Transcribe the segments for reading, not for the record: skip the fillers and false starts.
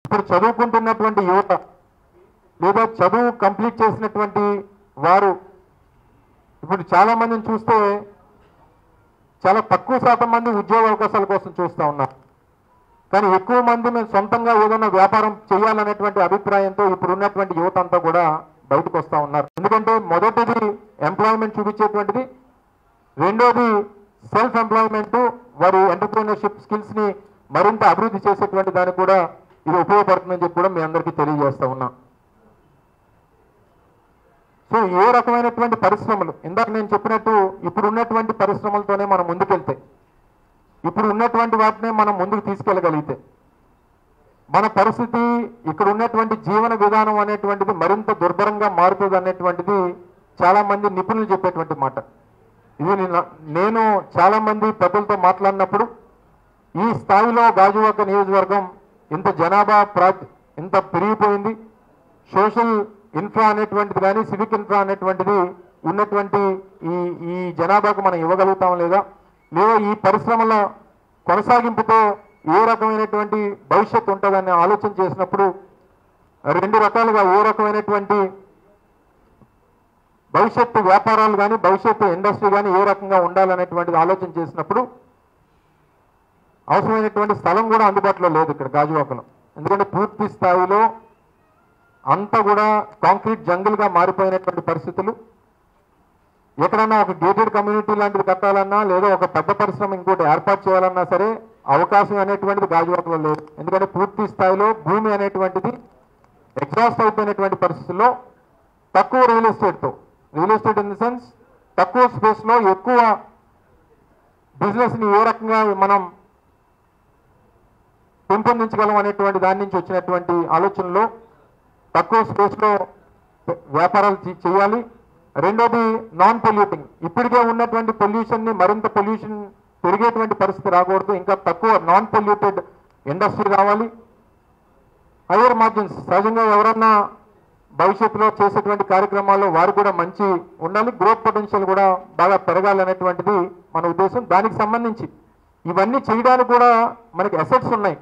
ఇప్పుడు చదువుకుంటున్నటువంటి యువత లేదా చదువు కంప్లీట్ చేసినటువంటి వారు ఇప్పుడు చాలా మందిని చూస్తే చాలా తక్కువ శాతం మంది ఉద్యోగ అవకాశాల కోసం చూస్తూ ఉన్నారు. కానీ ఎక్కువ మంది మేము సొంతంగా ఏదైనా వ్యాపారం చేయాలనేటువంటి అభిప్రాయంతో ఇప్పుడు ఉన్నటువంటి యువత అంతా కూడా బయటకు వస్తూ ఉన్నారు. ఎందుకంటే మొదటిది ఎంప్లాయ్మెంట్ చూపించేటువంటిది, రెండోది సెల్ఫ్ ఎంప్లాయ్మెంట్, వారి ఎంటర్ప్రీనర్షిప్ స్కిల్స్ని మరింత అభివృద్ధి చేసేటువంటి దానికి కూడా ఇది ఉపయోగపడుతుందని చెప్పి కూడా మీ అందరికీ తెలియజేస్తూ ఉన్నాం. సో ఏ రకమైనటువంటి పరిశ్రమలు, ఇందాక నేను చెప్పినట్టు ఇప్పుడు ఉన్నటువంటి పరిశ్రమలతోనే మనం ముందుకెళ్తే, ఇప్పుడు ఉన్నటువంటి వాటినే మనం ముందుకు తీసుకెళ్ళగలిగితే మన పరిస్థితి, ఇక్కడ ఉన్నటువంటి జీవన విధానం అనేటువంటిది మరింత దుర్భరంగా మారుతుంది అనేటువంటిది చాలా మంది నిపుణులు చెప్పేటువంటి మాట. ఇది నేను చాలా మంది పెద్దలతో మాట్లాడినప్పుడు ఈ స్థాయిలో గాజువాక నియోజకవర్గం ఇంత జనాభా ఇంత పెరిగిపోయింది, సోషల్ ఇన్ఫ్రా అనేటువంటిది కానీ సివిక్ ఇన్ఫ్రా అనేటువంటిది ఉన్నటువంటి ఈ జనాభాకు మనం ఇవ్వగలుగుతాం లేదా ఈ పరిశ్రమల కొనసాగింపుతో ఏ రకమైనటువంటి భవిష్యత్తు ఉంటుందని ఆలోచన చేసినప్పుడు రెండు రకాలుగా ఏ రకమైనటువంటి భవిష్యత్తు వ్యాపారాలు కానీ భవిష్యత్తు ఇండస్ట్రీ కానీ ఏ రకంగా ఉండాలనేటువంటిది ఆలోచన చేసినప్పుడు అవసరమైనటువంటి స్థలం కూడా అందుబాటులో లేదు ఇక్కడ గాజువాకలో. ఎందుకంటే పూర్తి స్థాయిలో అంతా కూడా కాంక్రీట్ జంగిల్గా మారిపోయినటువంటి పరిస్థితులు. ఎక్కడన్నా ఒక గేటెడ్ కమ్యూనిటీ లాంటిది కట్టాలన్నా లేదా ఒక పెద్ద పరిశ్రమ ఇంకోటి ఏర్పాటు చేయాలన్నా సరే అవకాశం అనేటువంటిది గాజువాకలో లేదు. ఎందుకంటే పూర్తి స్థాయిలో భూమి అనేటువంటిది ఎగ్జాస్ట్ అయిపోయినటువంటి పరిస్థితుల్లో తక్కువ real estate in the sense తక్కువ స్పేస్లో ఎక్కువ బిజినెస్ని ఏ రకంగా మనం పెంపొందించగలం అనేటువంటి దాని నుంచి వచ్చినటువంటి ఆలోచనలో తక్కువ స్పేస్లో వ్యాపారాలు చేయాలి. రెండోది నాన్ పొల్యూటింగ్, ఇప్పటికే ఉన్నటువంటి పొల్యూషన్ని మరింత పొల్యూషన్ పెరిగేటువంటి పరిస్థితి రాకూడదు, ఇంకా తక్కువ నాన్ పొల్యూటెడ్ ఇండస్ట్రీ రావాలి. హైయర్ మార్జిన్స్, సహజంగా ఎవరన్నా భవిష్యత్తులో చేసేటువంటి కార్యక్రమాల్లో వారు కూడా మంచి ఉండాలి, గ్రోత్ పొటెన్షియల్ కూడా బాగా పెరగాలనేటువంటిది మన ఉద్దేశం. దానికి సంబంధించి ఇవన్నీ చేయడానికి కూడా మనకి అసెట్స్ ఉన్నాయి.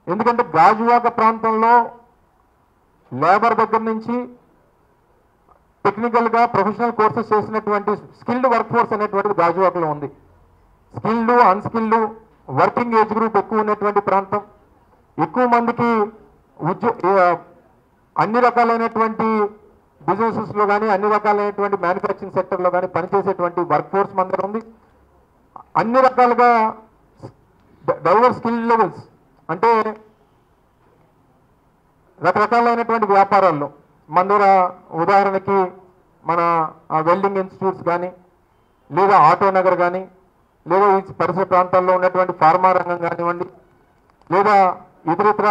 ఎందుకంటే గాజువాక ప్రాంతంలో లేబర్ దగ్గర నుంచి టెక్నికల్గా ప్రొఫెషనల్ కోర్సెస్ చేసినటువంటి స్కిల్డ్ వర్క్ ఫోర్స్ అనేటువంటిది గాజువాకలో ఉంది. Skilled unskilled working age group ఎక్కువ ఉన్నటువంటి ప్రాంతం, ఎక్కువ మందికి అన్ని రకాలైనటువంటి బిజినెసెస్లో కానీ అన్ని రకాలైనటువంటి మ్యానుఫ్యాక్చరింగ్ సెక్టర్లో కానీ పనిచేసేటువంటి వర్క్ ఫోర్స్ మన దగ్గర ఉంది. అన్ని రకాలుగా డైవర్స్ స్కిల్ లెవెల్స్, అంటే రకరకాలైనటువంటి వ్యాపారాల్లో మన దగ్గర ఉదాహరణకి మన వెల్డింగ్ ఇన్స్టిట్యూట్స్ కానీ లేదా ఆటో నగర్ కానీ లేదా ఈ పరిసర ప్రాంతాల్లో ఉన్నటువంటి ఫార్మా రంగం కానివ్వండి లేదా ఇతరితర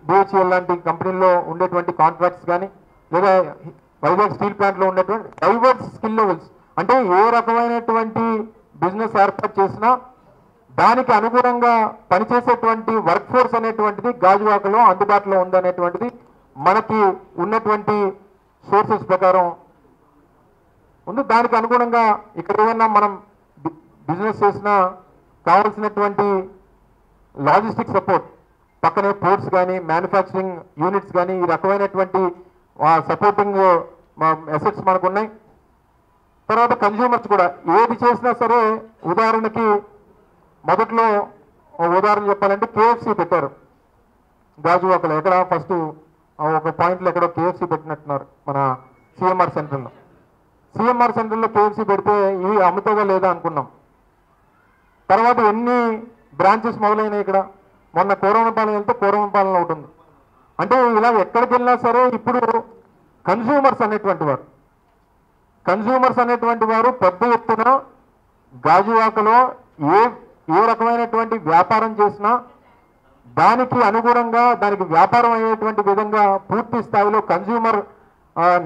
బిహెచ్ఎల్ లాంటి కంపెనీల్లో ఉండేటువంటి కాంట్రాక్ట్స్ కానీ లేదా వైజాగ్ స్టీల్ ప్లాంట్లో ఉండేటువంటి డైవర్స్ స్కిల్ లెవెల్స్, అంటే ఏ రకమైనటువంటి బిజినెస్ ఏర్పాటు చేసినా దానికి అనుగుణంగా పనిచేసేటువంటి వర్క్ ఫోర్స్ అనేటువంటిది గాజువాకలో అందుబాటులో ఉందనేటువంటిది మనకి ఉన్నటువంటి సోర్సెస్ ప్రకారం ఉంది. దానికి అనుగుణంగా ఇక్కడ ఏదన్నా మనం బిజినెస్ చేసినా కావాల్సినటువంటి లాజిస్టిక్ సపోర్ట్, పక్కనే పోర్ట్స్ కానీ మ్యానుఫ్యాక్చరింగ్ యూనిట్స్ కానీ ఈ రకమైనటువంటి సపోర్టింగ్ అసెట్స్ మనకు ఉన్నాయి. తర్వాత కన్జ్యూమర్స్ కూడా ఏది చేసినా సరే, ఉదాహరణకి మొదట్లో ఉదాహరణ చెప్పాలంటే కేఎఫ్సి పెట్టారు గాజువాకలో. ఎక్కడ ఫస్ట్ ఒక పాయింట్లో ఎక్కడో కేఎఫ్సి పెట్టినట్టున్నారు మన సిఎంఆర్ సెంటర్లో. సిఎంఆర్ సెంటర్లో కేఎఫ్సి పెడితే ఇవి అమ్ముతుందా లేదా అనుకున్నాం. తర్వాత ఎన్ని బ్రాంచెస్ మొదలైనాయి ఇక్కడ. మొన్న కోరమపాలెం వెళ్తే కోరమపాలెంలో ఉంటుంది. అంటే ఇలా ఎక్కడికి వెళ్ళినా సరే ఇప్పుడు కన్జ్యూమర్స్ అనేటువంటి వారు పెద్ద ఎత్తున గాజువాకలో ఏ రకమైనటువంటి వ్యాపారం చేసినా దానికి అనుగుణంగా దానికి వ్యాపారం అయ్యేటువంటి విధంగా పూర్తి స్థాయిలో కన్జ్యూమర్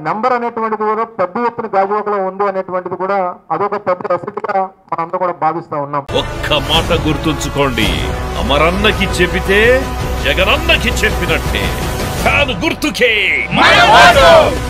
నంబర్ అనేటువంటిది కూడా పెద్ద ఎత్తున గాజువాకలో ఉంది అనేటువంటిది కూడా అదొక పెద్ద అసెట్ గా మనందరం కూడా భావిస్తా ఉన్నాం. ఒక్క మాట గుర్తుంచుకోండి, అమరన్నకి చెప్పితే జగనన్నకి చెప్పినట్టే. గుర్తుకే